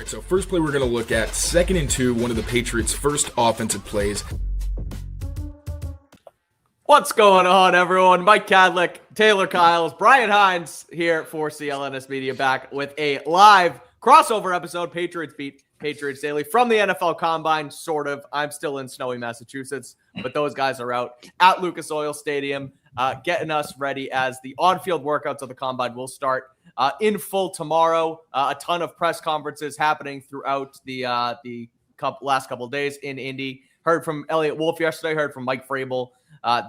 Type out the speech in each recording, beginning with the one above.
All right, so first play we're going to look at, 2nd and 2, one of the Patriots' first offensive plays. What's going on, everyone? Mike Kadlick, Taylor Kyles, Brian Hines here for CLNS Media, back with a live crossover episode, Patriots Beat, Patriots Daily, from the NFL Combine, sort of. I'm still in snowy Massachusetts, but those guys are out at Lucas Oil Stadium, getting us ready as the on-field workouts of the Combine will start in full tomorrow. A ton of press conferences happening throughout the last couple of days in Indy. Heard from Eliot Wolf yesterday, heard from Mike Vrabel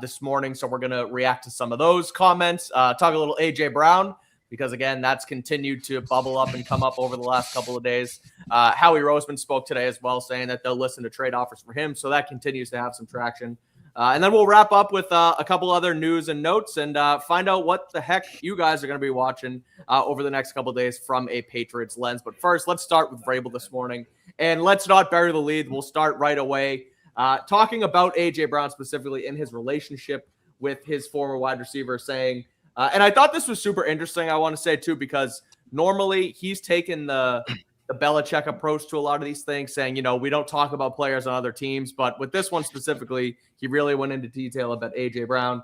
this morning, so we're going to react to some of those comments, talk a little A.J. Brown, because, again, that's continued to bubble up and come up over the last couple of days. Howie Roseman spoke today as well, saying that they'll listen to trade offers for him, so that continues to have some traction. And then we'll wrap up with a couple other news and notes and find out what the heck you guys are going to be watching over the next couple of days from a Patriots lens. But first, let's start with Vrabel this morning, and let's not bury the lead. We'll start right away. Talking about A.J. Brown specifically in his relationship with his former wide receiver, saying, and I thought this was super interesting, I want to say too, because normally he's taken the Belichick approach to a lot of these things, saying, you know, we don't talk about players on other teams. But with this one specifically, he really went into detail about A.J. Brown,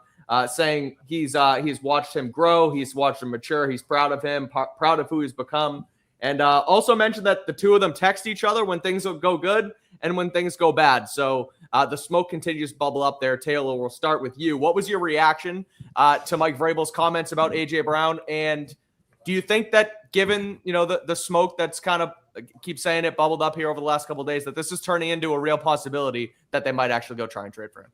saying he's watched him grow, he's watched him mature, he's proud of him, proud of who he's become. And also mentioned that the two of them text each other when things go good and when things go bad. So the smoke continues to bubble up there. Taylor, we'll start with you. What was your reaction to Mike Vrabel's comments about A.J. Brown? And do you think that, given, you know, the smoke that's kind of, keep saying it, bubbled up here over the last couple of days, that this is turning into a real possibility that they might actually go try and trade for him?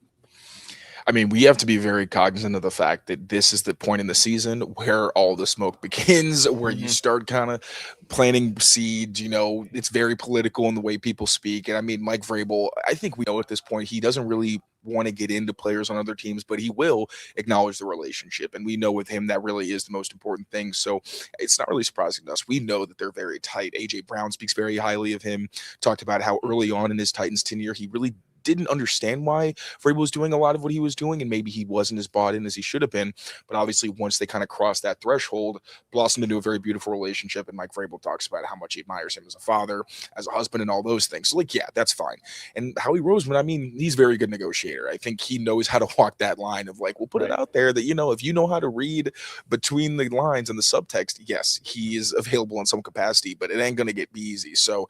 I mean, we have to be very cognizant of the fact that this is the point in the season where all the smoke begins, where you start kind of planting seeds. You know, it's very political in the way people speak. And I mean, Mike Vrabel, I think we know at this point, he doesn't really want to get into players on other teams, but he will acknowledge the relationship. And we know with him, that really is the most important thing. So it's not really surprising to us. We know that they're very tight. A.J. Brown speaks very highly of him, talked about how early on in his Titans tenure, he really didn't understand why Vrabel was doing a lot of what he was doing, and maybe he wasn't as bought in as he should have been. But obviously, once they kind of crossed that threshold, blossomed into a very beautiful relationship. And Mike Vrabel talks about how much he admires him as a father, as a husband, and all those things. So, like, yeah, that's fine. And Howie Roseman, I mean, he's a very good negotiator. I think he knows how to walk that line of, like, we'll put it out there that, you know, if you know how to read between the lines and the subtext, yes, he is available in some capacity, but it ain't going to be easy. So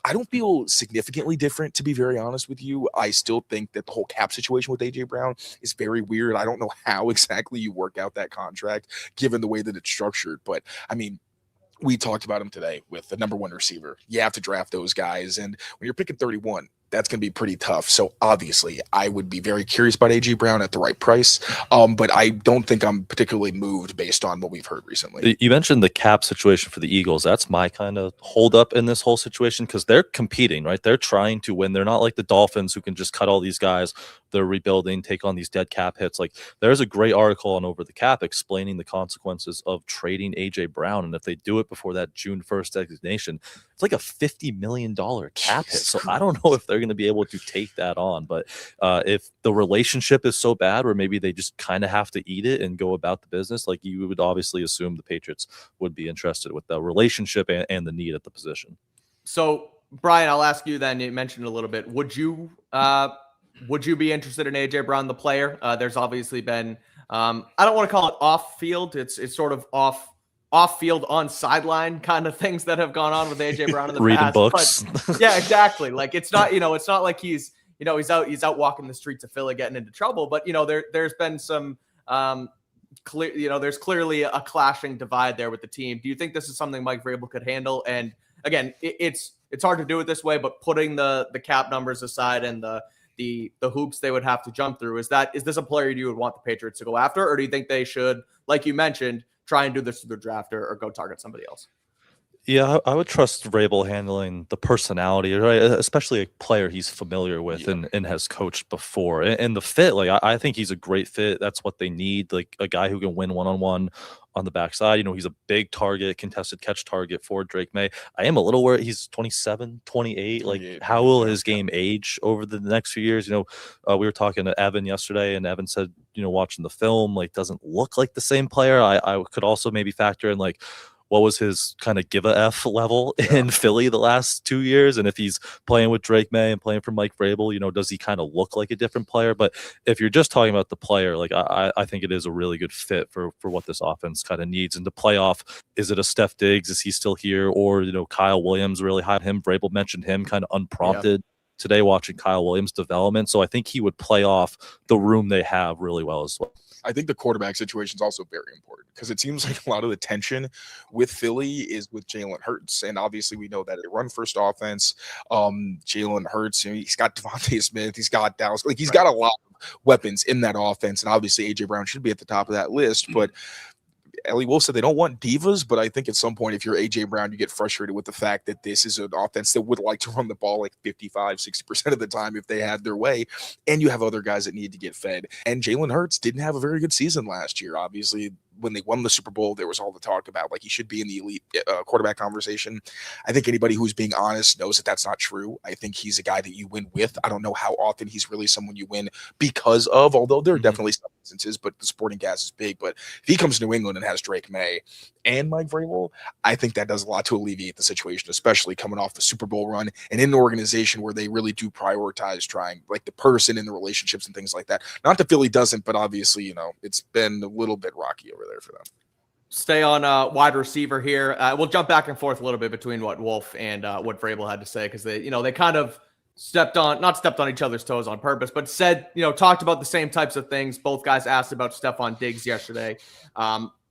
I don't feel significantly different, to be very honest with you. I still think that the whole cap situation with A.J. Brown is very weird. I don't know how exactly you work out that contract, given the way that it's structured. But, I mean, we talked about him today with the number one receiver. You have to draft those guys. And when you're picking 31, that's going to be pretty tough. So obviously I would be very curious about A.J. Brown at the right price. But I don't think I'm particularly moved based on what we've heard recently. You mentioned the cap situation for the Eagles. That's my kind of hold up in this whole situation, because they're competing, right? They're trying to win. They're not like the Dolphins, who can just cut all these guys. They're rebuilding, take on these dead cap hits. Like, there's a great article on Over the Cap explaining the consequences of trading A.J. Brown. And if they do it before that June 1st designation, it's like a $50 million cap hit. So I don't know if they're going to be able to take that on. But if the relationship is so bad where maybe they just kind of have to eat it and go about the business, like, you would obviously assume the Patriots would be interested with the relationship and the need at the position. So, Brian, I'll ask you then. You mentioned a little bit. Would you be interested in A.J. Brown, the player? There's obviously been, I don't want to call it off field. It's sort of off field, on sideline kind of things that have gone on with A.J. Brown in the reading past. Books. But, yeah, exactly. Like, it's not, it's not like he's out walking the streets of Philly getting into trouble. But, there's been some clear, there's clearly a clashing divide there with the team. Do you think this is something Mike Vrabel could handle? And again, it's hard to do it this way, but putting the cap numbers aside and the hoops they would have to jump through, is this a player you would want the Patriots to go after? Or do you think they should, like you mentioned, try and do this through the draft or go target somebody else? Yeah, I would trust Vrabel handling the personality, right? Especially a player he's familiar with and has coached before. And the fit, like, I think he's a great fit. That's what they need, like a guy who can win one-on-one on the backside. He's a big target, contested catch target for Drake May. I am a little worried. He's 27, 28. Like, how will his game age over the next few years? We were talking to Evan yesterday, and Evan said, watching the film, like, doesn't look like the same player. I could also maybe factor in, like, what was his kind of give a F level in Philly the last 2 years. And if he's playing with Drake May and playing for Mike Vrabel, you know, does he kind of look like a different player? But if you're just talking about the player, like I think it is a really good fit for what this offense kind of needs. And to play off, is it a Steph Diggs? Is he still here? Or, you know, Kyle Williams really high on him. Vrabel mentioned him kind of unprompted today watching Kyle Williams' development. So I think he would play off the room they have really well as well. I think the quarterback situation is also very important because it seems like a lot of the tension with Philly is with Jalen Hurts. And obviously we know that a run first offense, Jalen Hurts, you know, he's got Devontae Smith, he's got Dallas, like he's got a lot of weapons in that offense. And obviously AJ Brown should be at the top of that list, but Ellie Wolf said they don't want divas, but I think at some point, if you're A.J. Brown, you get frustrated with the fact that this is an offense that would like to run the ball like 55, 60% of the time if they had their way, and you have other guys that need to get fed. And Jalen Hurts didn't have a very good season last year. Obviously, when they won the Super Bowl, there was all the talk about like he should be in the elite quarterback conversation. I think anybody who's being honest knows that that's not true. I think he's a guy that you win with. I don't know how often he's really someone you win because of, although there are definitely some instances, but the supporting cast is big. But if he comes to New England and has Drake May and Mike Vrabel, I think that does a lot to alleviate the situation, especially coming off the Super Bowl run and in an organization where they really do prioritize trying like the person and the relationships and things like that. Not that Philly doesn't, but obviously, you know, it's been a little bit rocky over there for them. Stay on wide receiver here. We'll jump back and forth a little bit between what Wolf and what Vrabel had to say because they kind of not stepped on each other's toes on purpose, but said, talked about the same types of things. Both guys asked about Stefon Diggs yesterday.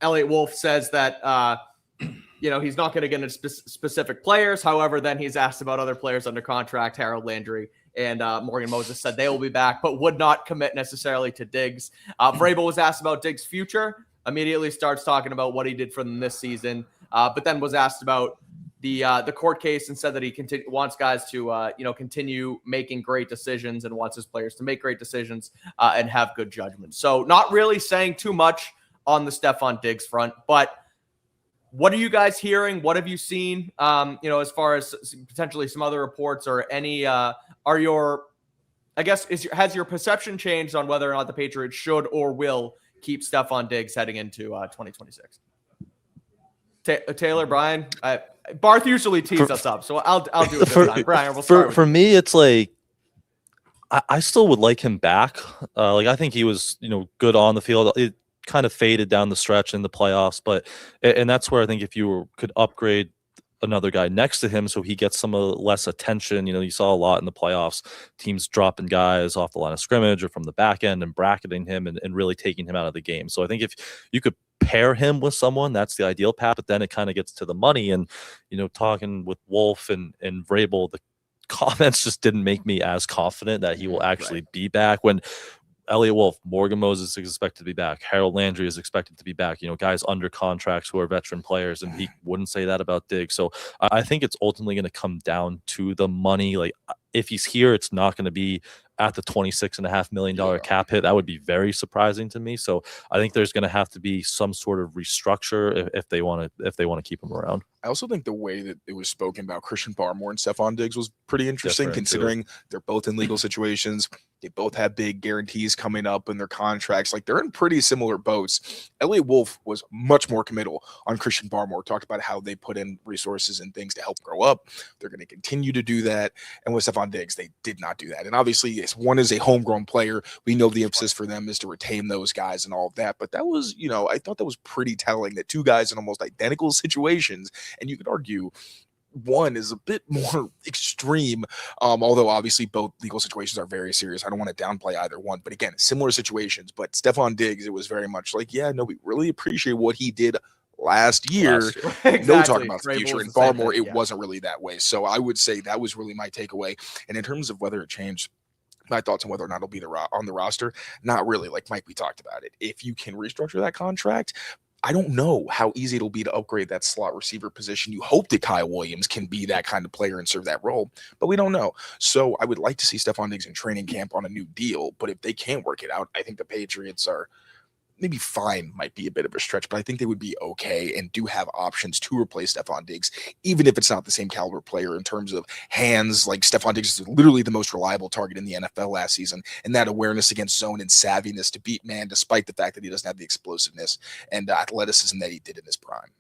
Eliot Wolf says that he's not going to get into specific players. However, then he's asked about other players under contract, Harold Landry and Morgan Moses said they will be back, but would not commit necessarily to Diggs. Vrabel was asked about Diggs' future. Immediately starts talking about what he did for them this season, but then was asked about the court case and said that he wants guys to continue making great decisions and wants his players to make great decisions and have good judgment. So not really saying too much on the Stefon Diggs front, but what are you guys hearing? What have you seen? As far as potentially some other reports or any has your perception changed on whether or not the Patriots should or will keep Stefon Diggs heading into 2026? Taylor, Brian, Barth usually tees us up, so I'll do it this time. Brian, we'll start with for me, it's like I still would like him back. I think he was good on the field. It kind of faded down the stretch in the playoffs, and that's where I think if you could upgrade another guy next to him so he gets some less attention. You saw a lot in the playoffs, teams dropping guys off the line of scrimmage or from the back end and bracketing him and really taking him out of the game. So I think if you could pair him with someone, that's the ideal path, but then it kind of gets to the money. And, talking with Wolf and Vrabel, the comments just didn't make me as confident that he will actually be back. When Eliot Wolf, Morgan Moses is expected to be back. Harold Landry is expected to be back. Guys under contracts who are veteran players, and he wouldn't say that about Diggs. So I think it's ultimately going to come down to the money. Like if he's here, it's not going to be at the $26.5 million cap hit. That would be very surprising to me. So I think there's going to have to be some sort of restructure if they want to keep him around. I also think the way that it was spoken about Christian Barmore and Stefon Diggs was pretty interesting, considering they're both in legal situations. They both have big guarantees coming up in their contracts. Like they're in pretty similar boats. Eliot Wolf was much more committal on Christian Barmore, talked about how they put in resources and things to help grow up. They're going to continue to do that. And with Stefon Diggs, they did not do that. And obviously, one is a homegrown player. We know the emphasis for them is to retain those guys and all of that. But that was, I thought that was pretty telling that two guys in almost identical situations, and you could argue one is a bit more extreme, although obviously both legal situations are very serious. I don't want to downplay either one, but again, similar situations. But Stefon Diggs, it was very much like, we really appreciate what he did last year. Exactly. No talking about the future. And Barmore, it wasn't really that way. So I would say that was really my takeaway. And in terms of whether it changed my thoughts on whether or not it'll be on the roster, not really. Like Mike, we talked about it. If you can restructure that contract, I don't know how easy it'll be to upgrade that slot receiver position. You hope that Kyle Williams can be that kind of player and serve that role, but we don't know. So I would like to see Stefon Diggs in training camp on a new deal, but if they can't work it out, I think the Patriots are maybe fine, might be a bit of a stretch, but I think they would be okay and do have options to replace Stefon Diggs, even if it's not the same caliber player in terms of hands. Like Stefon Diggs is literally the most reliable target in the NFL last season, and that awareness against zone and savviness to beat man, despite the fact that he doesn't have the explosiveness and athleticism that he did in his prime.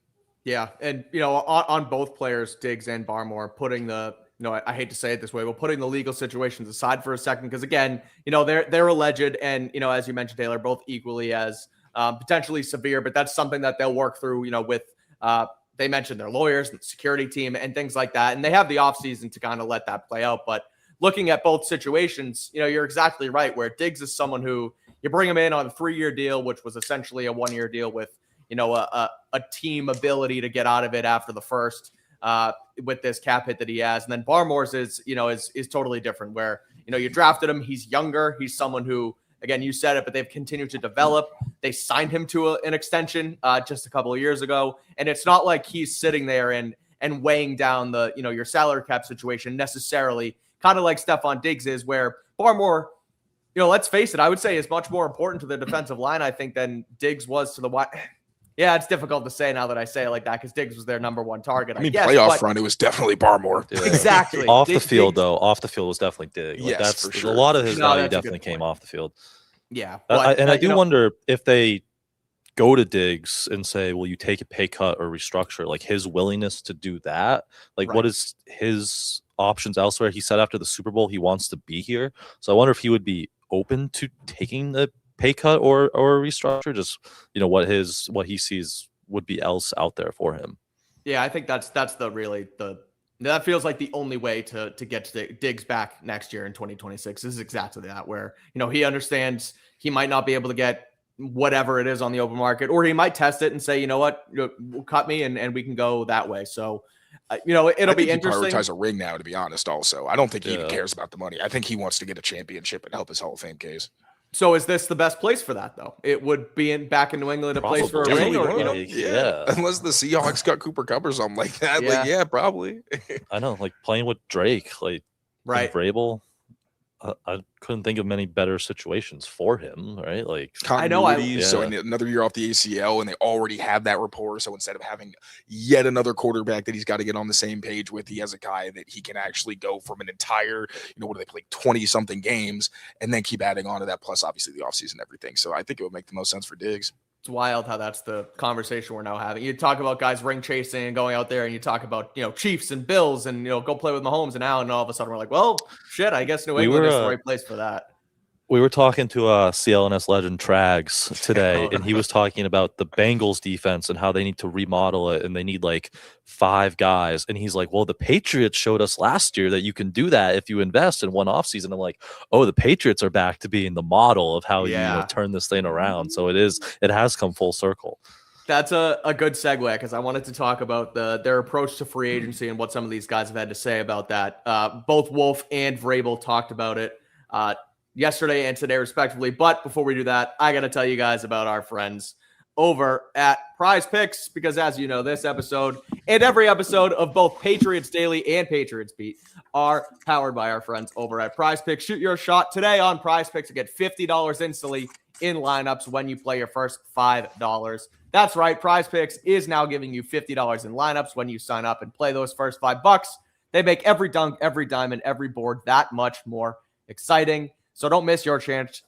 Yeah, and on both players, Diggs and Barmore, putting the I hate to say it this way, but putting the legal situations aside for a second, because again, they're alleged, and as you mentioned, Taylor, both equally as potentially severe, but that's something that they'll work through, with they mentioned their lawyers and security team and things like that, and they have the offseason to kind of let that play out. But looking at both situations, you're exactly right, where Diggs is someone who you bring him in on a 3-year deal, which was essentially a 1-year deal with a team ability to get out of it after the first with this cap hit that he has. And then Barmore's is totally different, where, you drafted him. He's younger. He's someone who, again, you said it, but they've continued to develop. They signed him to an extension just a couple of years ago. And it's not like he's sitting there and weighing down the, your salary cap situation necessarily, kind of like Stefon Diggs is, where Barmore, let's face it, I would say is much more important to the defensive line, I think, than Diggs was to the wide. Yeah, it's difficult to say now that I say it like that, because Diggs was their number one target. I guess, playoff run, it was definitely Barmore. Yeah. Exactly. Off the field, though, off the field was definitely Diggs. Like, yes, for sure. A lot of his value definitely came off the field. Yeah. I do wonder if they go to Diggs and say, will you take a pay cut or restructure? Like, his willingness to do that, like, what is his options elsewhere? He said after the Super Bowl he wants to be here. So I wonder if he would be open to taking the pay cut or restructure, just what he sees would be else out there for him. Yeah, I think that's that feels like the only way to get to Diggs back next year in 2026 is exactly that, where he understands he might not be able to get whatever it is on the open market, or he might test it and say, cut me and we can go that way. So it'll be interesting. Prioritize a ring now, to be honest. Also, I don't think he even cares about the money. I think he wants to get a championship and help his Hall of Fame case. So is this the best place for that, though? It would be back in New England, a place for a ring, or unless the Seahawks got Cooper Kupp or something like that. Yeah, probably. I know, like playing with Drake, like right, Vrabel. I couldn't think of many better situations for him, right? Like, continuity. So another year off the ACL, and they already have that rapport. So instead of having yet another quarterback that he's got to get on the same page with, he has a guy that he can actually go from an entire, what do they play, 20-something games, and then keep adding on to that, plus obviously the offseason and everything. So I think it would make the most sense for Diggs. It's wild how that's the conversation we're now having. You talk about guys ring chasing and going out there, and you talk about, Chiefs and Bills and, go play with Mahomes and Allen, and all of a sudden we're like, well, shit, I guess New England is the right place for that. We were talking to CLNS legend Trags today, and he was talking about the Bengals defense and how they need to remodel it, and they need like 5 guys. And he's like, well, the Patriots showed us last year that you can do that if you invest in one offseason. I'm like, oh, the Patriots are back to being the model of how you turn this thing around. So it has come full circle. That's a good segue, because I wanted to talk about their approach to free agency and what some of these guys have had to say about that. Both Wolf and Vrabel talked about it yesterday and today, respectively. But before we do that, I got to tell you guys about our friends over at Prizepicks, because as you know, this episode and every episode of both Patriots Daily and Patriots Beat are powered by our friends over at Prizepicks. Shoot your shot today on Prizepicks to get $50 instantly in lineups when you play your first $5. That's right, Prizepicks is now giving you $50 in lineups when you sign up and play those first $5. They make every dunk, every diamond, every board that much more exciting. So don't miss your chance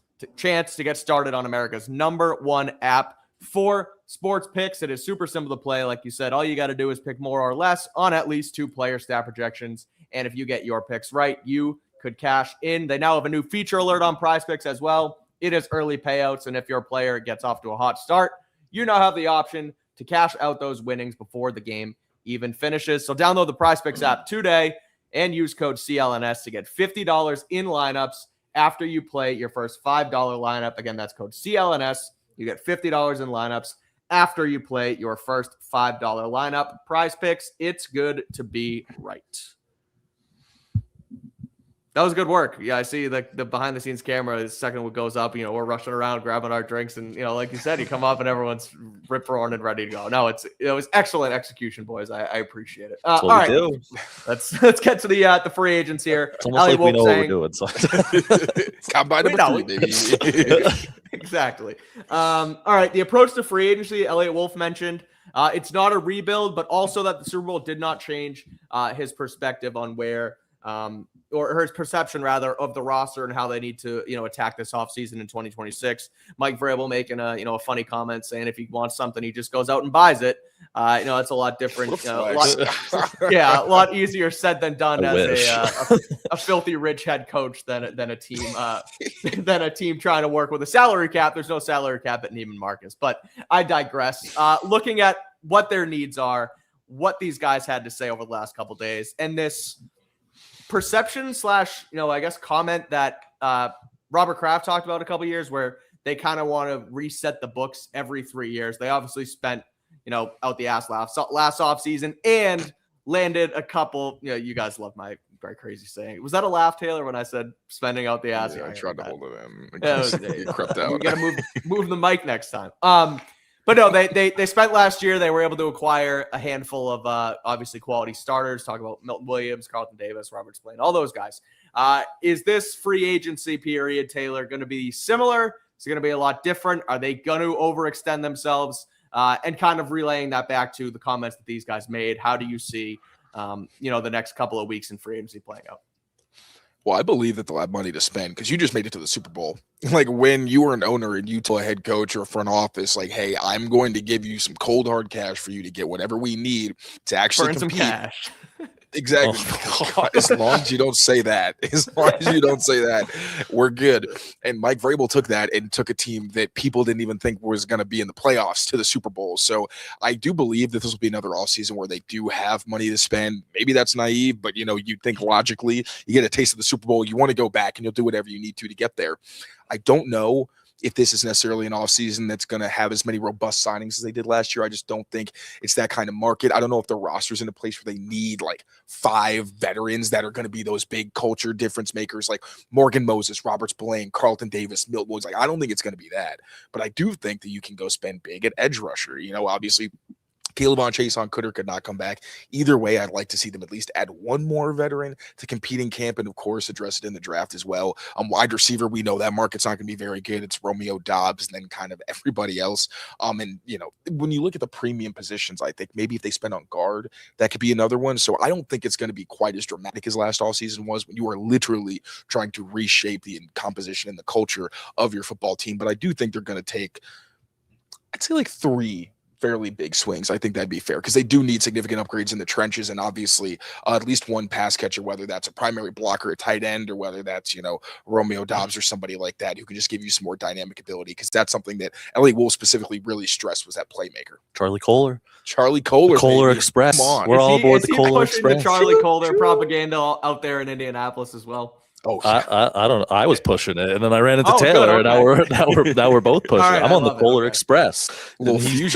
to get started on America's #1 app for sports picks. It is super simple to play. Like you said, all you got to do is pick more or less on at least 2 player stat projections. And if you get your picks right, you could cash in. They now have a new feature alert on Prizepicks as well. It is early payouts. And if your player gets off to a hot start, you now have the option to cash out those winnings before the game even finishes. So download the Prizepicks app today and use code CLNS to get $50 in lineups after you play your first $5 lineup. Again, that's code CLNS. You get $50 in lineups after you play your first $5 lineup. Prizepicks, it's good to be right. That was good work. Yeah, I see the behind-the-scenes camera. The second it goes up, we're rushing around, grabbing our drinks, and like you said, you come up and everyone's rip-roaring and ready to go. No, it was excellent execution, boys. I appreciate it. All right, let's get to the free agents here. It's almost like we know what we're doing. So. Combine number 3, baby. Exactly. All right, the approach to free agency, Eliot Wolf mentioned. It's not a rebuild, but also that the Super Bowl did not change his perspective on where or his perception rather of the roster and how they need to, attack this offseason in 2026. Mike Vrabel making a funny comment saying if he wants something, he just goes out and buys it. It's a lot different. A lot easier said than done as a filthy rich head coach than a team than a team trying to work with a salary cap. There's no salary cap at Neiman Marcus, but I digress. Looking at what their needs are, what these guys had to say over the last couple of days, and this perception / comment that Robert Kraft talked about a couple of years where they kind of want to reset the books every 3 years. They obviously spent, out the ass last offseason and landed a couple, you guys love my very crazy saying. Was that a laugh, Taylor, when I said spending out the ass? Yeah, I tried to hold it in. It crept out. You got to move the mic next time. But no, they spent last year. They were able to acquire a handful of obviously quality starters. Talk about Milton Williams, Carlton Davis, Robert Spillane, all those guys. Is this free agency period, Taylor, going to be similar? Is it going to be a lot different? Are they going to overextend themselves? And kind of relaying that back to the comments that these guys made. How do you see, the next couple of weeks in free agency playing out? Well, I believe that they'll have money to spend because you just made it to the Super Bowl. Like when you were an owner and you tell a head coach or a front office, like, hey, I'm going to give you some cold hard cash for you to get whatever we need to actually burn compete. Some cash. Exactly. Oh, as long as you don't say that, we're good. And Mike Vrabel took that and took a team that people didn't even think was going to be in the playoffs to the Super Bowl. So I do believe that this will be another offseason where they do have money to spend. Maybe that's naive, but you think logically, you get a taste of the Super Bowl, you want to go back and you'll do whatever you need to get there. I don't know if this is necessarily an offseason that's going to have as many robust signings as they did last year. I just don't think it's that kind of market. I don't know if the roster's in a place where they need like 5 veterans that are going to be those big culture difference makers like Morgan Moses, Robert Spillane, Carlton Davis, Milton Williams. Like, I don't think it's going to be that. But I do think that you can go spend big at edge rusher. Obviously, Caleb on Chason could not come back. Either way, I'd like to see them at least add one more veteran to compete in camp and, of course, address it in the draft as well. Wide receiver, we know that market's not going to be very good. It's Romeo Doubs and then kind of everybody else. When you look at the premium positions, I think maybe if they spend on guard, that could be another one. So I don't think it's going to be quite as dramatic as last offseason was when you are literally trying to reshape the composition and the culture of your football team. But I do think they're going to take, I'd say like 3 fairly big swings. I think that'd be fair because they do need significant upgrades in the trenches and obviously at least one pass catcher, whether that's a primary blocker, a tight end, or whether that's, Romeo Doubs or somebody like that who can just give you some more dynamic ability because that's something that Eliot Wolf specifically really stressed was that playmaker. Charlie Kohler. The Kohler Express. Come on. We're all aboard the Kohler Express. The Charlie Kohler propaganda out there in Indianapolis as well. Oh, I don't know. I was pushing it, and then I ran into Taylor, good, and now we're both pushing. Right, I'm on the Polar Express. He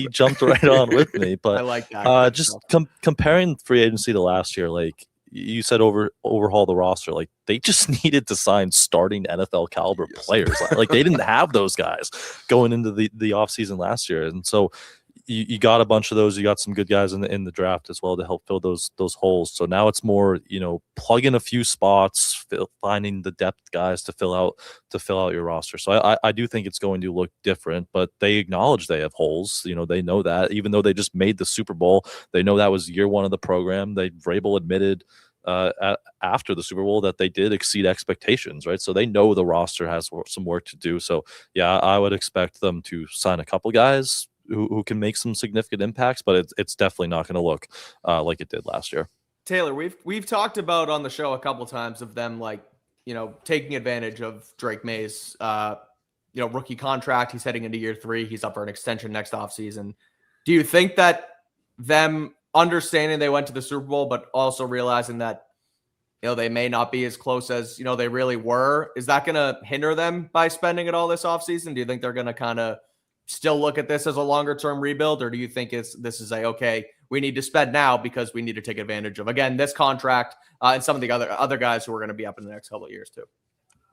jumped right on with me. But I like that. Just comparing free agency to last year, like you said, overhaul the roster. Like they just needed to sign starting NFL caliber players. Like they didn't have those guys going into the offseason last year, and so. You got a bunch of those. You got some good guys in the draft as well to help fill those holes. So now it's more, plug in a few spots, finding the depth guys to fill out your roster. So I do think it's going to look different, but they acknowledge they have holes. They know that even though they just made the Super Bowl, they know that was year 1 of the program. Vrabel admitted after the Super Bowl that they did exceed expectations, right? So they know the roster has some work to do. So yeah, I would expect them to sign a couple guys who can make some significant impacts, but it's definitely not going to look like it did last year. Taylor, we've talked about on the show a couple times of them taking advantage of Drake May's rookie contract. He's heading into year 3. He's up for an extension next offseason. Do you think that them understanding they went to the Super Bowl, but also realizing that they may not be as close as they really were, is that going to hinder them by spending it all this offseason? Do you think they're going to kind of still look at this as a longer term rebuild, or do you think this is okay, we need to spend now because we need to take advantage of, again, this contract and some of the other guys who are going to be up in the next couple of years too?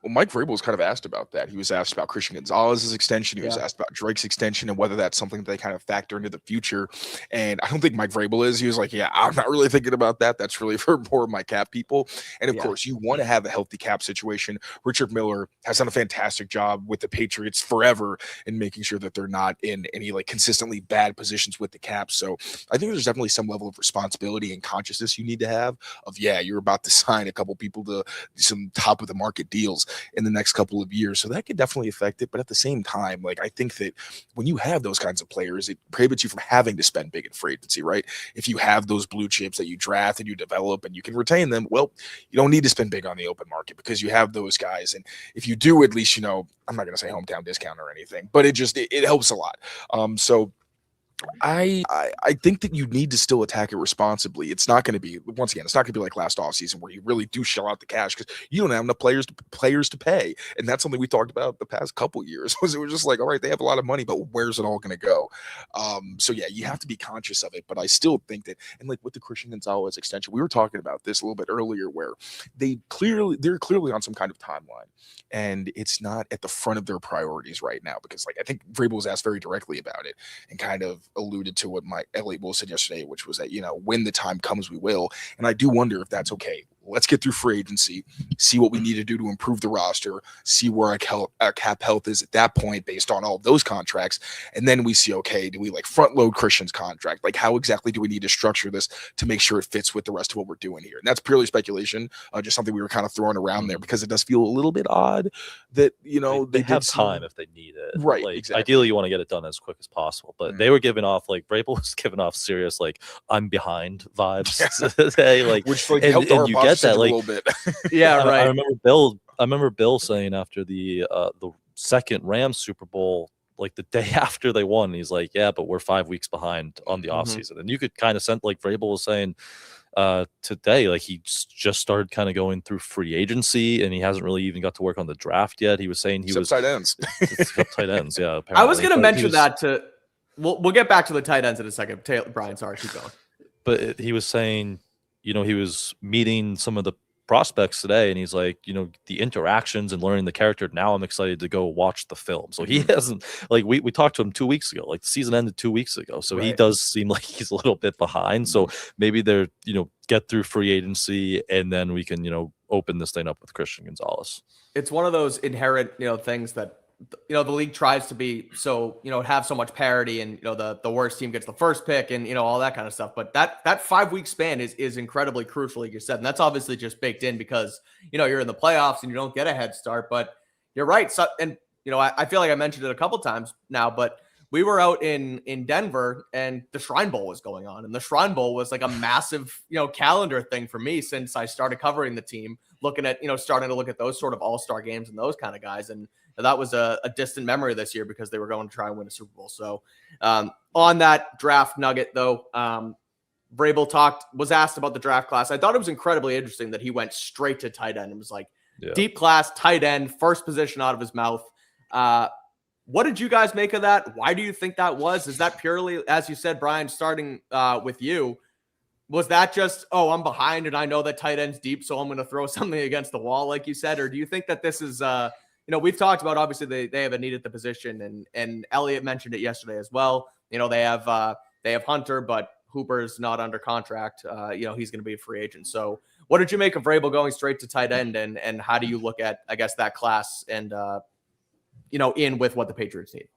Well, Mike Vrabel was kind of asked about that. He was asked about Christian Gonzalez's extension. He was asked about Drake's extension and whether that's something that they kind of factor into the future. And I don't think Mike Vrabel is. He was like, yeah, I'm not really thinking about that. That's really for more of my cap people. And of course, you want to have a healthy cap situation. Richard Miller has done a fantastic job with the Patriots forever in making sure that they're not in any like consistently bad positions with the cap. So I think there's definitely some level of responsibility and consciousness you need to have of, yeah, you're about to sign a couple people to some top of the market deals in the next couple of years. So that could definitely affect it. But at the same time, like I think that when you have those kinds of players, it prohibits you from having to spend big in free agency, right? If you have those blue chips that you draft and you develop and you can retain them, well, you don't need to spend big on the open market because you have those guys. And if you do, at least, you know, I'm not going to say hometown discount or anything, but it helps a lot. So I think that you need to still attack it responsibly. It's not going to be, once again, it's not going to be like last offseason where you really do shell out the cash because you don't have enough players to pay. And that's something we talked about the past couple years. Was it was just like, all right, they have a lot of money, but where's it all going to go? So yeah, you have to be conscious of it. But I still think that, and like with the Christian Gonzalez extension, we were talking about this a little bit earlier, where they're clearly on some kind of timeline, and it's not at the front of their priorities right now because, like, I think Vrabel was asked very directly about it and kind of alluded to what Eliot said yesterday, which was that, you know, when the time comes, we will. And I do wonder if that's okay. Let's get through free agency, see what we need to do to improve the roster, see where our cap health is at that point based on all those contracts. And then we see, okay, do we like front load Christian's contract? Like how exactly do we need to structure this to make sure it fits with the rest of what we're doing here? And that's purely speculation, just something we were kind of throwing around there because it does feel a little bit odd that, you know, they have time if they need it. Right. Like, exactly. Ideally, you want to get it done as quick as possible. But they were giving off, like, Vrabel was giving off serious, like, I'm behind vibes today. Like, which like and you get that, like, a little bit. Yeah, right. I remember Bill saying after the second Rams Super Bowl, like the day after they won, he's like, yeah, but we're 5 weeks behind on the offseason. And you could kind of sense, like Vrabel was saying today, like he just started kind of going through free agency and he hasn't really even got to work on the draft yet. He was saying he was tight ends. Tight ends, yeah. Apparently. I was going to mention that to we'll get back to the tight ends in a second. Brian, sorry, keep going. But he was saying, you know, he was meeting some of the prospects today and he's like, you know, the interactions and learning the character, now I'm excited to go watch the film. So he hasn't, like, we talked to him 2 weeks ago, like the season ended 2 weeks ago, so he does seem like he's a little bit behind. So maybe they're, you know, get through free agency and then we can, you know, open this thing up with Christian Gonzalez. It's one of those inherent, you know, things that, you know, the league tries to be so, you know, have so much parity and, you know, the worst team gets the first pick and, you know, all that kind of stuff. But that 5 week span is incredibly crucial, like you said. And that's obviously just baked in because, you know, you're in the playoffs and you don't get a head start. But you're right. So, and, you know, I feel like I mentioned it a couple times now, but we were out in Denver and the Shrine Bowl was going on. And the Shrine Bowl was like a massive, you know, calendar thing for me since I started covering the team, looking at, you know, starting to look at those sort of all-star games and those kind of guys. And that was a distant memory this year because they were going to try and win a Super Bowl. So on that draft nugget, though, Vrabel was asked about the draft class. I thought it was incredibly interesting that he went straight to tight end. It was like deep class, tight end, first position out of his mouth. What did you guys make of that? Why do you think that was? Is that purely, as you said, Brian, starting with you, was that just, oh, I'm behind and I know that tight end's deep, so I'm going to throw something against the wall, like you said? Or do you think that this is you know, we've talked about, obviously they have a need at the position and Eliot mentioned it yesterday as well. You know, they have Hunter, but Hooper's not under contract. You know, he's going to be a free agent. So what did you make of Vrabel going straight to tight end and how do you look at, I guess, that class and, you know, in with what the Patriots need?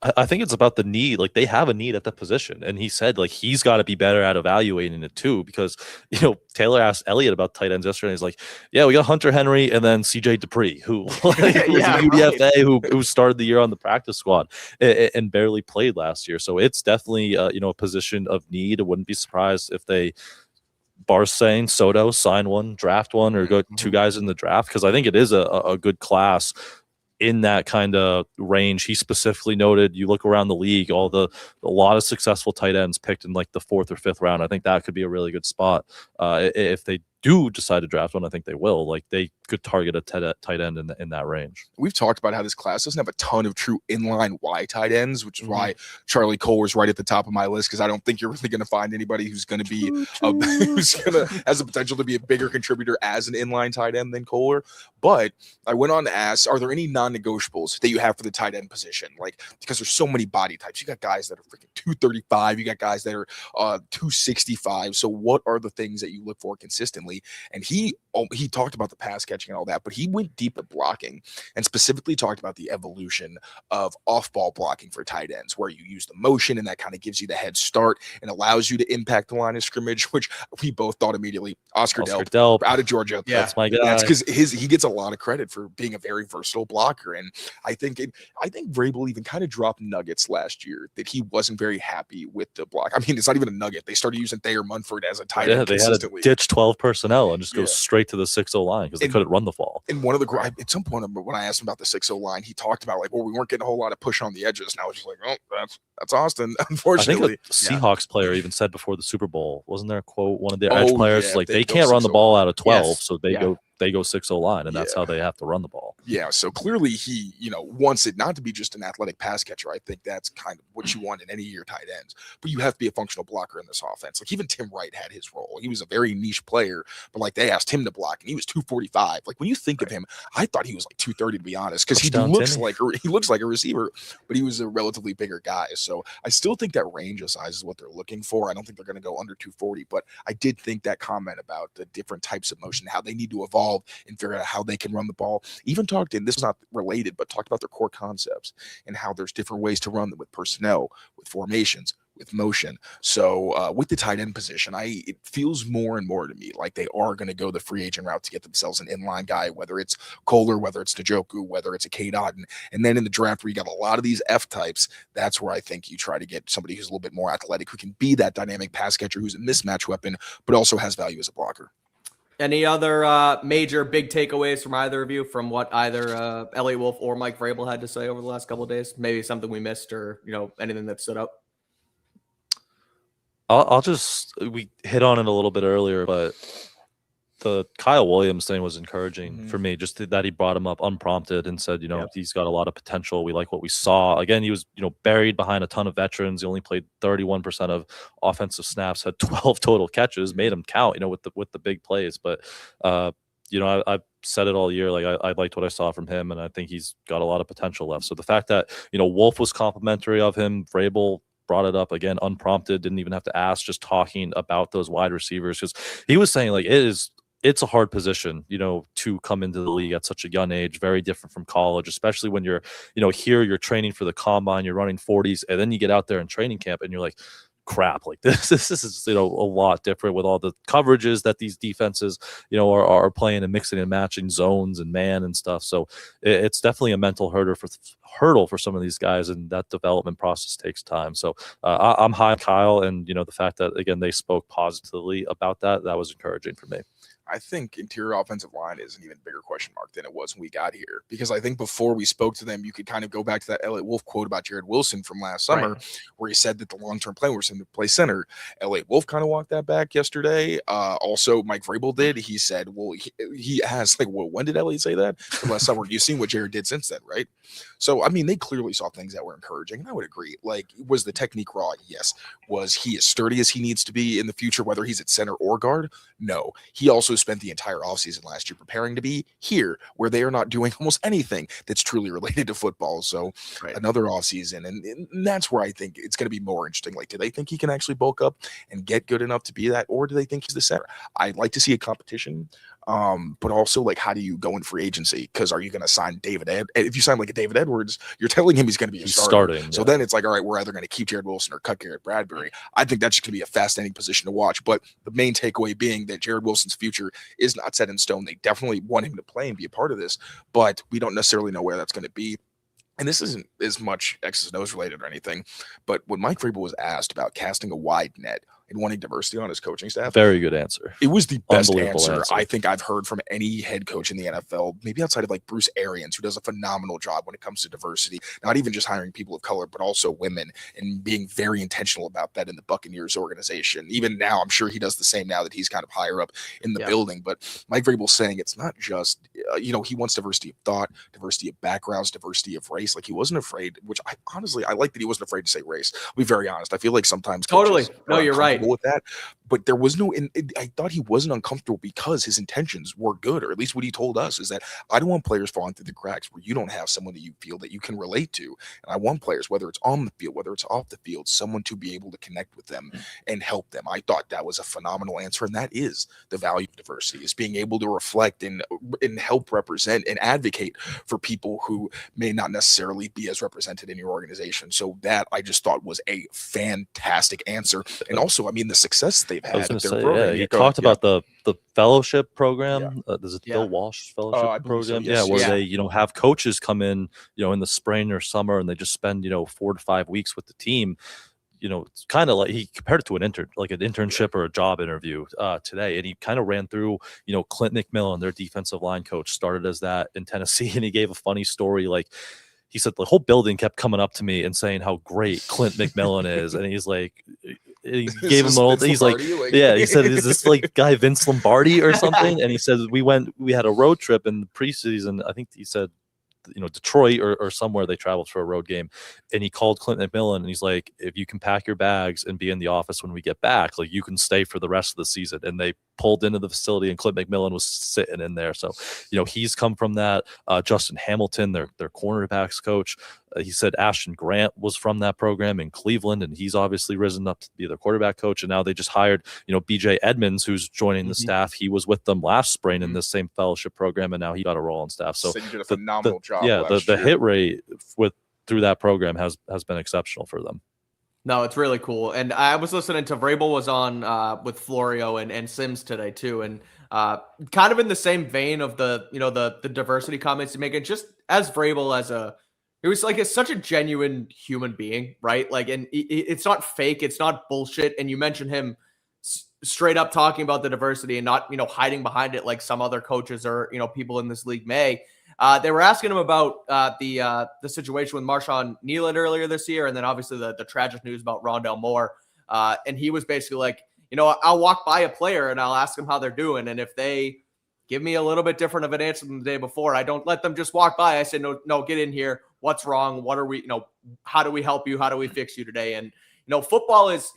I think it's about the need. Like, they have a need at the position. And he said, like, he's got to be better at evaluating it too, because, you know, Taylor asked Eliot about tight ends yesterday. He's like, yeah, we got Hunter Henry and then CJ Dupree, who was a UDFA, who started the year on the practice squad and barely played last year. So it's definitely, you know, a position of need. I wouldn't be surprised if they, Bar's saying, Soto, sign one, draft one, or go two guys in the draft, because I think it is a good class in that kind of range. He specifically noted, you look around the league, a lot of successful tight ends picked in like the 4th or 5th round. I think that could be a really good spot if they do decide to draft one, I think they will. Like they could target a tight end in that range. We've talked about how this class doesn't have a ton of true inline Y tight ends, which is why Charlie Kohler's right at the top of my list, because I don't think you're really going to find anybody who's going to be has the potential to be a bigger contributor as an inline tight end than Kohler. But I went on to ask, are there any non-negotiables that you have for the tight end position? Like, because there's so many body types. You got guys that are freaking 235. You got guys that are 265. So what are the things that you look for consistently? And he talked about the pass catching and all that, but he went deep at blocking and specifically talked about the evolution of off-ball blocking for tight ends, where you use the motion and that kind of gives you the head start and allows you to impact the line of scrimmage, which we both thought immediately. Oscar Delp out of Georgia. Yeah, that's my guy. That's because he gets a lot of credit for being a very versatile blocker. And I think Vrabel even kind of dropped nuggets last year that he wasn't very happy with the block. I mean, it's not even a nugget. They started using Thayer Munford as a tight end consistently. They had to ditch 12 personnel and just go straight to the 6-0 line because they couldn't run the ball. And one of the at some point when I asked him about the 6-0 line, he talked about like, well, we weren't getting a whole lot of push on the edges. And I was just like, oh, that's Austin. Unfortunately, I think a Seahawks player even said before the Super Bowl, wasn't there a quote? One of their edge players like they can't run the ball out of 12, so they go 6-0 line, and that's how they have to run the ball. Yeah, so clearly he, wants it not to be just an athletic pass catcher. I think that's kind of what you want in any of your tight ends. But you have to be a functional blocker in this offense. Like even Tim Wright had his role. He was a very niche player, but like they asked him to block, and he was 245. Like when you think of him, I thought he was like 230 to be honest, because he looks like a receiver, but he was a relatively bigger guy. So I still think that range of size is what they're looking for. I don't think they're going to go under 240, but I did think that comment about the different types of motion, how they need to evolve and figure out how they can run the ball. Even talked, and this is not related, but talked about their core concepts and how there's different ways to run them with personnel, with formations, with motion. So with the tight end position, it feels more and more to me like they are going to go the free agent route to get themselves an inline guy, whether it's Kohler, whether it's Njoku, whether it's a Cade Otton. And then in the draft where you got a lot of these F types, that's where I think you try to get somebody who's a little bit more athletic, who can be that dynamic pass catcher, who's a mismatch weapon, but also has value as a blocker. Any other major big takeaways from either of you from what either Eliot Wolf or Mike Vrabel had to say over the last couple of days? Maybe something we missed or, anything that stood out? We hit on it a little bit earlier, but the Kyle Williams thing was encouraging for me, just that he brought him up unprompted and said, he's got a lot of potential. We like what we saw. Again, he was, buried behind a ton of veterans. He only played 31% of offensive snaps, had 12 total catches, made him count, with the big plays. But, I've said it all year. Like I liked what I saw from him, and I think he's got a lot of potential left. So the fact that, Wolf was complimentary of him, Vrabel brought it up again, unprompted, didn't even have to ask, just talking about those wide receivers. Because he was saying like, it's a hard position, to come into the league at such a young age, very different from college, especially when you're, here you're training for the combine, you're running 40s, and then you get out there in training camp and you're like, crap, like this is, a lot different with all the coverages that these defenses, are playing and mixing and matching zones and man and stuff. So it's definitely a mental hurdle for some of these guys, and that development process takes time. So I'm high on Kyle, and, the fact that, again, they spoke positively about that was encouraging for me. I think interior offensive line is an even bigger question mark than it was when we got here, because I think before we spoke to them, you could kind of go back to that Eliot Wolf quote about Jared Wilson from last summer, where he said that the long-term plan was him to play center. Eliot Wolf kind of walked that back yesterday. Also, Mike Vrabel did. He said, well, he asked, like, well, when did Eliot say that? From last summer. You've seen what Jared did since then, right? So, I mean, they clearly saw things that were encouraging, and I would agree. Like, was the technique raw? Yes. Was he as sturdy as he needs to be in the future, whether he's at center or guard? No. He also spent the entire offseason last year preparing to be here, where they are not doing almost anything that's truly related to football. So another offseason, and that's where I think it's going to be more interesting. Like, do they think he can actually bulk up and get good enough to be that, or do they think he's the center? I'd like to see a competition. But also, like, how do you go in free agency? Because are you going to sign if you sign like a David Edwards, you're telling him he's going to be starting. So then it's like, all right, we're either going to keep Jared Wilson or cut Garrett Bradbury. I think that's just going to be a fascinating position to watch. But the main takeaway being that Jared Wilson's future is not set in stone. They definitely want him to play and be a part of this, but we don't necessarily know where that's going to be. And this isn't as much X's and O's related or anything, but when Mike Vrabel was asked about casting a wide net and wanting diversity on his coaching staff. Very good answer. It was the best Unbelievable answer I think I've heard from any head coach in the NFL, maybe outside of like Bruce Arians, who does a phenomenal job when it comes to diversity, not even just hiring people of color, but also women, and being very intentional about that in the Buccaneers organization. Even now, I'm sure he does the same now that he's kind of higher up in the building. But Mike Vrabel's saying it's not just, he wants diversity of thought, diversity of backgrounds, diversity of race. Like, he wasn't afraid, which I honestly like that he wasn't afraid to say race. I'll be very honest. I feel like sometimes totally. No, you're right with that. But there was no, I thought he wasn't uncomfortable because his intentions were good, or at least what he told us is that I don't want players falling through the cracks where you don't have someone that you feel that you can relate to. And I want players, whether it's on the field, whether it's off the field, someone to be able to connect with them and help them. I thought that was a phenomenal answer. And that is the value of diversity, is being able to reflect and help represent and advocate for people who may not necessarily be as represented in your organization. So that I just thought was a fantastic answer. And also, I mean, the success they've had. He talked about the fellowship program. There's a Bill Walsh fellowship program. So, yes. Where they, have coaches come in, in the spring or summer, and they just spend, 4 to 5 weeks with the team. It's kind of like he compared it to an internship or a job interview today. And he kind of ran through, Clint McMillan, their defensive line coach, started as that in Tennessee. And he gave a funny story. Like, he said the whole building kept coming up to me and saying how great Clint McMillan is. And he's like, he gave him an old, he's like, he said, is this like guy Vince Lombardi or something? And he said, we had a road trip in the preseason. I think he said, Detroit or somewhere they traveled for a road game, and he called Clint McMillan and he's like, if you can pack your bags and be in the office when we get back, like, you can stay for the rest of the season. And they pulled into the facility and Clint McMillan was sitting in there. So, he's come from that. Justin Hamilton, their cornerbacks coach, he said Ashton Grant was from that program in Cleveland, and he's obviously risen up to be their quarterback coach. And now they just hired, BJ Edmonds, who's joining the staff. He was with them last spring in this same fellowship program, and now he got a role on staff. So you did a phenomenal job. Yeah, the hit rate through that program has been exceptional for them. No, it's really cool. And I was listening to Vrabel was on with Florio and Sims today too, and kind of in the same vein of the diversity comments he's making. Just as Vrabel it was like such a genuine human being, right? Like, and it's not fake, it's not bullshit. And you mentioned him straight up talking about the diversity and not hiding behind it like some other coaches or people in this league may. They were asking him about the situation with Marshawn Nealon earlier this year, and then obviously the tragic news about Rondell Moore. And he was basically like, I'll walk by a player and I'll ask them how they're doing, and if they give me a little bit different of an answer than the day before, I don't let them just walk by. I say, no, get in here. What's wrong? What are we? How do we help you? How do we fix you today? And football is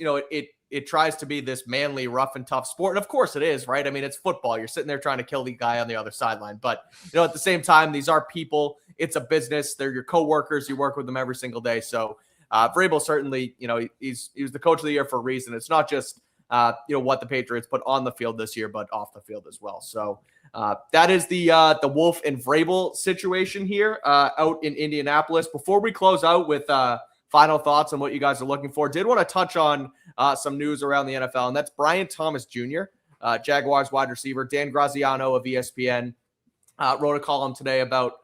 it tries to be this manly, rough and tough sport. And of course it is, right? I mean, it's football. You're sitting there trying to kill the guy on the other sideline. But, at the same time, these are people. It's a business. They're your coworkers. You work with them every single day. So Vrabel certainly, he was the coach of the year for a reason. It's not just, what the Patriots put on the field this year, but off the field as well. So that is the Wolf and Vrabel situation here out in Indianapolis. Before we close out with final thoughts on what you guys are looking for, did want to touch on some news around the NFL, and that's Brian Thomas Jr., Jaguars wide receiver. Dan Graziano of ESPN wrote a column today about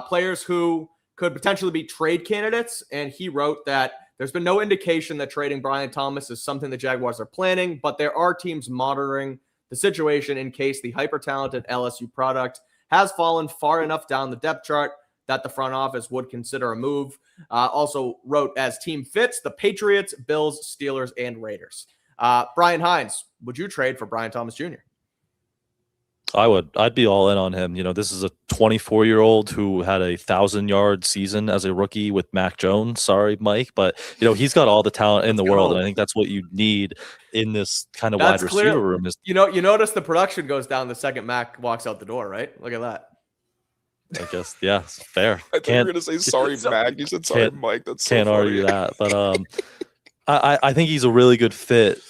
players who could potentially be trade candidates, and he wrote that there's been no indication that trading Brian Thomas is something the Jaguars are planning, but there are teams monitoring the situation in case the hyper-talented LSU product has fallen far enough down the depth chart that the front office would consider a move. Also wrote, as team fits, the Patriots, Bills, Steelers, and Raiders. Brian Hines, would you trade for Brian Thomas Jr.? I would. I'd be all in on him. This is a 24-year-old who had a 1,000-yard season as a rookie with Mac Jones. Sorry, Mike, but he's got all the talent in the world, and I think that's what you need in this kind of wide receiver room. You notice the production goes down the second Mac walks out the door, right? Look at that. I guess, yeah, fair. I thought you were going to say sorry, Mac. You said sorry, Mike. That's so can't funny. argue that. But I think he's a really good fit,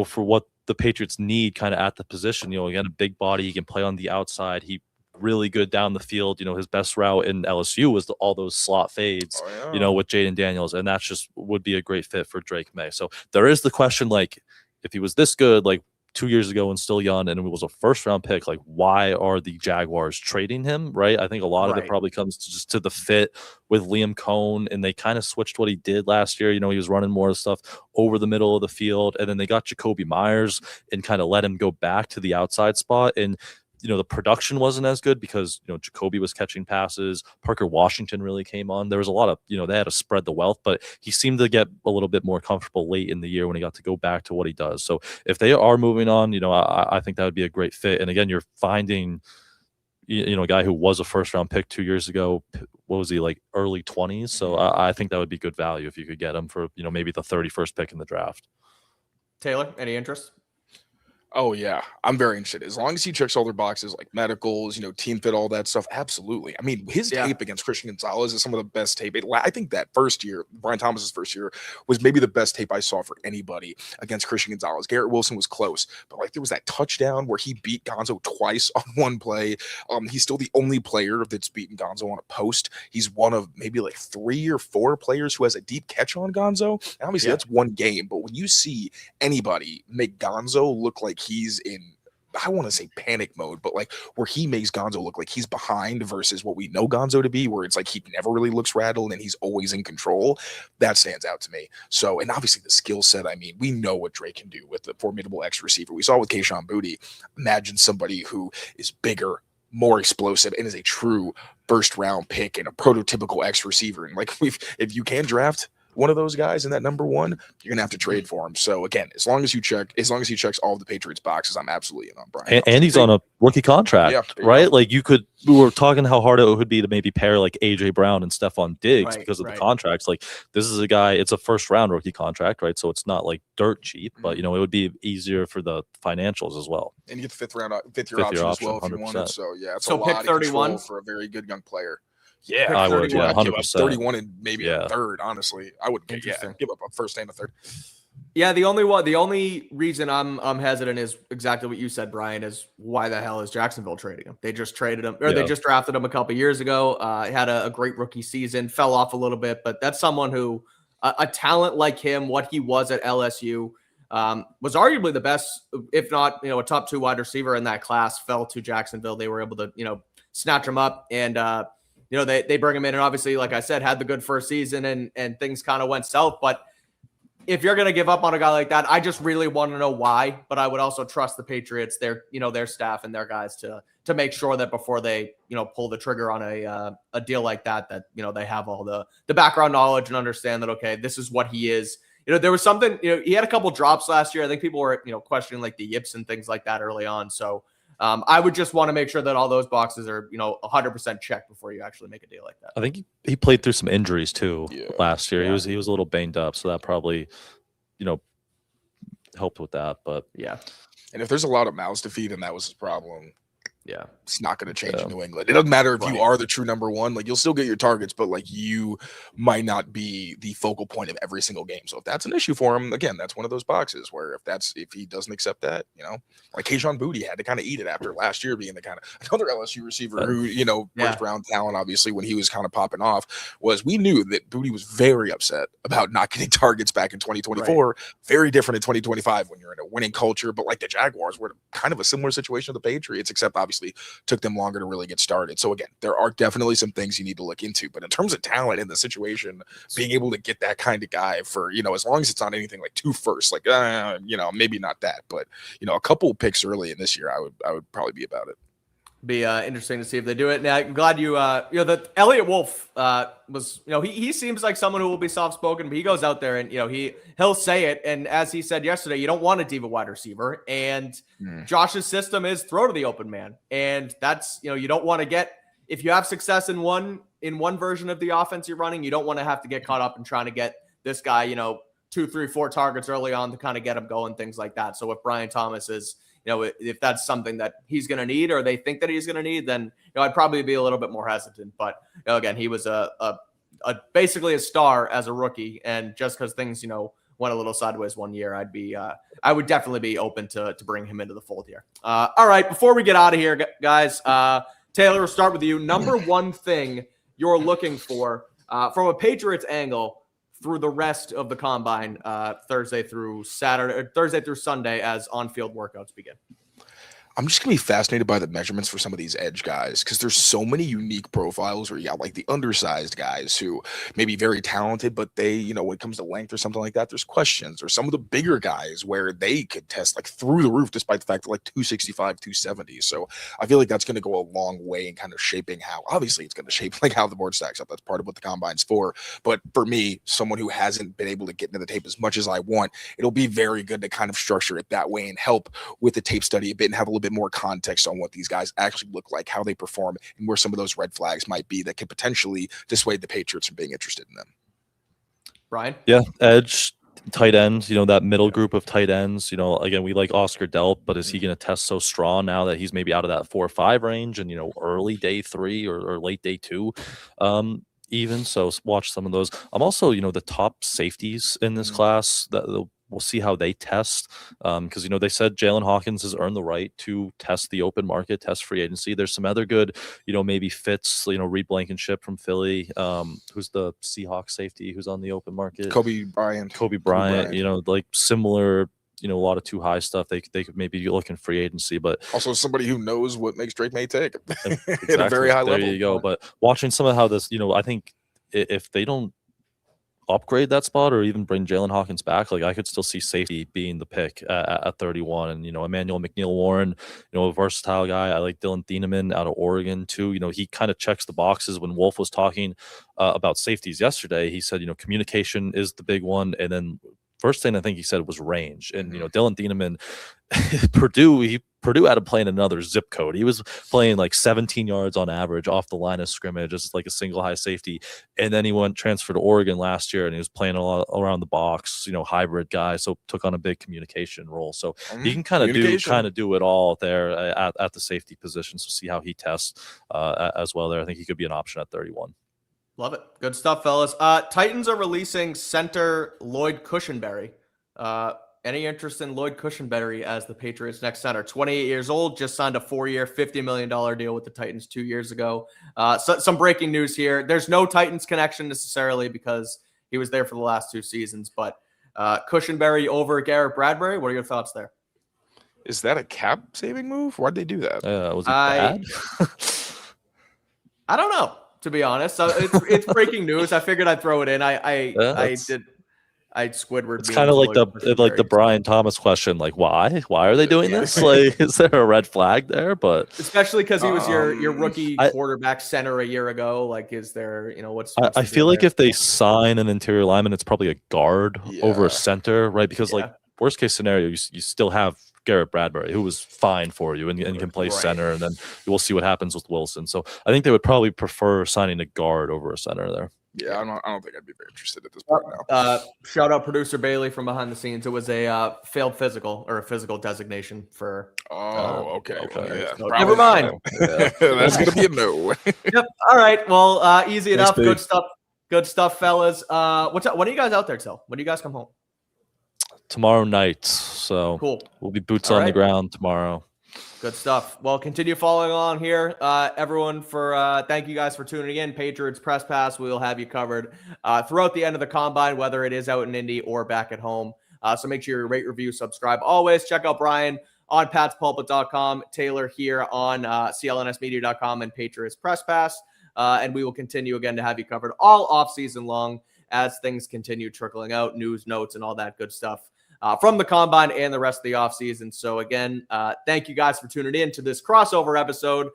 for what the Patriots need kind of at the position. Again, a big body. He can play on the outside. He really good down the field. His best route in LSU was all those slot fades, with Jaden Daniels. And that's just would be a great fit for Drake May. So there is the question, like, if he was this good, like, 2 years ago and still young, and it was a first-round pick. Like, why are the Jaguars trading him, right? I think a lot of it probably comes to the fit with Liam Cohn, and they kind of switched what he did last year. He was running more stuff over the middle of the field, and then they got Jacoby Myers and kind of let him go back to the outside spot. And the production wasn't as good because, Jacoby was catching passes. Parker Washington really came on. There was a lot of, they had to spread the wealth, but he seemed to get a little bit more comfortable late in the year when he got to go back to what he does. So if they are moving on, I think that would be a great fit. And again, you're finding, a guy who was a first round pick 2 years ago. What was he, like early 20s? So I think that would be good value if you could get him for, maybe the 31st pick in the draft. Taylor, any interest? Oh, yeah. I'm very interested. As long as he checks all their boxes, like medicals, team fit, all that stuff. Absolutely. I mean, his tape against Christian Gonzalez is some of the best tape. I think that first year, Brian Thomas's first year, was maybe the best tape I saw for anybody against Christian Gonzalez. Garrett Wilson was close, but like there was that touchdown where he beat Gonzo twice on one play. He's still the only player that's beaten Gonzo on a post. He's one of maybe like 3 or 4 players who has a deep catch on Gonzo. And obviously, that's one game, but when you see anybody make Gonzo look like he's in, I want to say panic mode, but like where he makes Gonzo look like he's behind versus what we know Gonzo to be, where it's like he never really looks rattled and he's always in control, that stands out to me. So, and obviously the skill set, I mean, we know what Drake can do with the formidable X receiver. We saw with Kayshon Boutte. Imagine somebody who is bigger, more explosive, and is a true first round pick and a prototypical X receiver. And like if you can draft one of those guys in that number one, you're gonna have to trade for him. So again, as long as he checks all of the Patriots boxes, I'm absolutely in on Brian. And he's on a rookie contract, right? Like we were talking how hard it would be to maybe pair like AJ Brown and Stefon Diggs because of the contracts. Like this is a guy, it's a first round rookie contract, right? So it's not like dirt cheap, but it would be easier for the financials as well. And you get the fifth year option as well if you wanted. So yeah, it's a lot pick of 31 for a very good young player. Yeah, I would. Yeah, 100%. 31 and maybe a third. Honestly, I would give up a first and a third. Yeah, the only reason I'm hesitant is exactly what you said, Brian. Is why the hell is Jacksonville trading him? They just traded him, or they just drafted him a couple years ago. Had a great rookie season, fell off a little bit, but that's someone who a talent like him, what he was at LSU, was arguably the best, if not a top 2 wide receiver in that class. Fell to Jacksonville. They were able to snatch him up and. They bring him in, and obviously, like I said, had the good first season, and things kind of went south. But if you're going to give up on a guy like that, I just really want to know why. But I would also trust the Patriots, their staff and their guys to make sure that before they pull the trigger on a deal like that they have all the background knowledge and understand that okay, this is what he is. There was something. He had a couple drops last year. I think people were questioning like the yips and things like that early on. So. I would just want to make sure that all those boxes are, 100% checked before you actually make a deal like that. I think he played through some injuries too last year. Yeah. He was a little banged up, so that probably, helped with that. But yeah, and if there's a lot of mouths to feed, and that was his problem. Yeah, it's not going to change in New England. It doesn't matter if you are the true number one. Like you'll still get your targets, but like you might not be the focal point of every single game. So if that's an issue for him, again, that's one of those boxes where if he doesn't accept that, like Kayshon Boutte had to kind of eat it after last year being the kind of another LSU receiver who first round talent. Obviously, when he was kind of popping off, we knew that Boutte was very upset about not getting targets back in 2024. Right. Very different in 2025 when you're in a winning culture. But like the Jaguars were kind of a similar situation to the Patriots, except obviously took them longer to really get started. So again, there are definitely some things you need to look into, but in terms of talent in the situation, being able to get that kind of guy for, as long as it's not anything like 2 firsts, like, maybe not that, but, a couple picks early in this year, I would probably be about it. Be interesting to see if they do it. Now, I'm glad that Eliot Wolf was, he seems like someone who will be soft-spoken, but he goes out there and, he'll say it. And as he said yesterday, you don't want a diva wide receiver. And Josh's system is throw to the open man. And that's, you don't want to get, if you have success in one version of the offense you're running, you don't want to have to get caught up in trying to get this guy, 2, 3, 4 targets early on to kind of get him going, things like that. So if Brian Thomas is, if that's something that he's going to need or they think that he's going to need, then, I'd probably be a little bit more hesitant. But, again, he was basically a star as a rookie. And just because things, went a little sideways one year, I would definitely be open to bring him into the fold here. All right. Before we get out of here, guys, Taylor, we'll start with you. Number one thing you're looking for from a Patriots angle through the rest of the combine, Thursday through Sunday as on-field workouts begin? I'm just gonna be fascinated by the measurements for some of these edge guys because there's so many unique profiles where you got like the undersized guys who may be very talented, but they, when it comes to length or something like that, there's questions. Or some of the bigger guys where they could test like through the roof, despite the fact that like 265, 270. So I feel like that's gonna go a long way in kind of shaping how, obviously, it's gonna shape like how the board stacks up. That's part of what the combine's for. But for me, someone who hasn't been able to get into the tape as much as I want, it'll be very good to kind of structure it that way and help with the tape study a bit and have a little bit more context on what these guys actually look like, how they perform, and where some of those red flags might be that could potentially dissuade the Patriots from being interested in them. Brian? Yeah, edge, tight ends, that middle group of tight ends, again, we like Oscar Delp, but is he going to test so strong now that he's maybe out of that 4 or 5 range and, early day 3 or late day 2? Even so, watch some of those. I'm also, the top safeties in this class that we'll see how they test, because they said Jalen Hawkins has earned the right to test the open market, test free agency. There's some other good, maybe fits. Reed Blankenship from Philly, who's the Seahawks safety who's on the open market. Kobe Bryant, like similar. A lot of too high stuff. They could maybe look in free agency, but also somebody who knows what makes Drake May take exactly. at a very high level. There you go. But watching some of how this, I think if they don't upgrade that spot or even bring Jalen Hawkins back, like I could still see safety being the pick at 31. And Emmanuel McNeil-Warren, a versatile guy. I like Dylan Thieneman out of Oregon too. He kind of checks the boxes. When Wolf was talking about safeties yesterday, he said communication is the big one, and then first thing I think he said was range. And Dylan Thieneman, Purdue had to play in another zip code. He was playing like 17 yards on average off the line of scrimmage as like a single high safety. And then he transferred to Oregon last year and he was playing a lot around the box, hybrid guy. So took on a big communication role. So he can kind of do it all there at the safety position. So see how he tests as well there. I think he could be an option at 31. Love it. Good stuff, fellas. Titans are releasing center Lloyd Crushenberry. Any interest in Lloyd Crushenberry as the Patriots' next center? 28 years old, just signed a 4-year, $50 million deal with the Titans 2 years ago. So some breaking news here. There's no Titans connection necessarily because he was there for the last 2 seasons, but Crushenberry over Garrett Bradbury. What are your thoughts there? Is that a cap-saving move? Why'd they do that? Was it bad? I don't know, to be honest. So it's breaking news. I figured I'd throw it in. Squidward. It's kind of like the Brian Thomas question, like why are they doing this? Like, is there a red flag there? But especially because he was your rookie quarterback center a year ago. Like, is there what's I feel like if they sign an interior lineman, it's probably a guard over a center, right? Because like worst case scenario, you still have Garrett Bradbury, who was fine for you and can play center, and then we'll see what happens with Wilson. So I think they would probably prefer signing a guard over a center there. Yeah, I don't think I'd be very interested at this point now. Shout out producer Bailey from behind the scenes. It was a failed physical or a physical designation for. Okay. Yeah. So never mind. That's gonna be a no. Yep. All right. Well, easy enough. Big. Good stuff, fellas. What's up? When are you guys out there till? When do you guys come home? Tomorrow night. So cool. We'll be boots on the ground tomorrow. Good stuff. Well, continue following along here. Everyone, thank you guys for tuning in. Patriots Press Pass, we will have you covered throughout the end of the combine, whether it is out in Indy or back at home. So make sure you rate, review, subscribe. Always check out Brian on patspulpit.com, Taylor here on clnsmedia.com and Patriots Press Pass. And we will continue again to have you covered all off-season long as things continue trickling out, news, notes, and all that good stuff. From the combine and the rest of the offseason. So again, thank you guys for tuning in to this crossover episode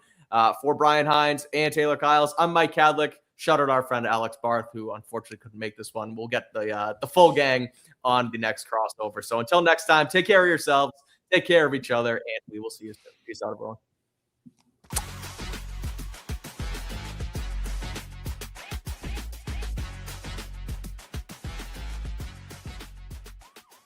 for Brian Hines and Taylor Kyles. I'm Mike Kadlick. Shout out our friend Alex Barth, who unfortunately couldn't make this one. We'll get the full gang on the next crossover. So until next time, take care of yourselves, take care of each other, and we will see you soon. Peace out, everyone.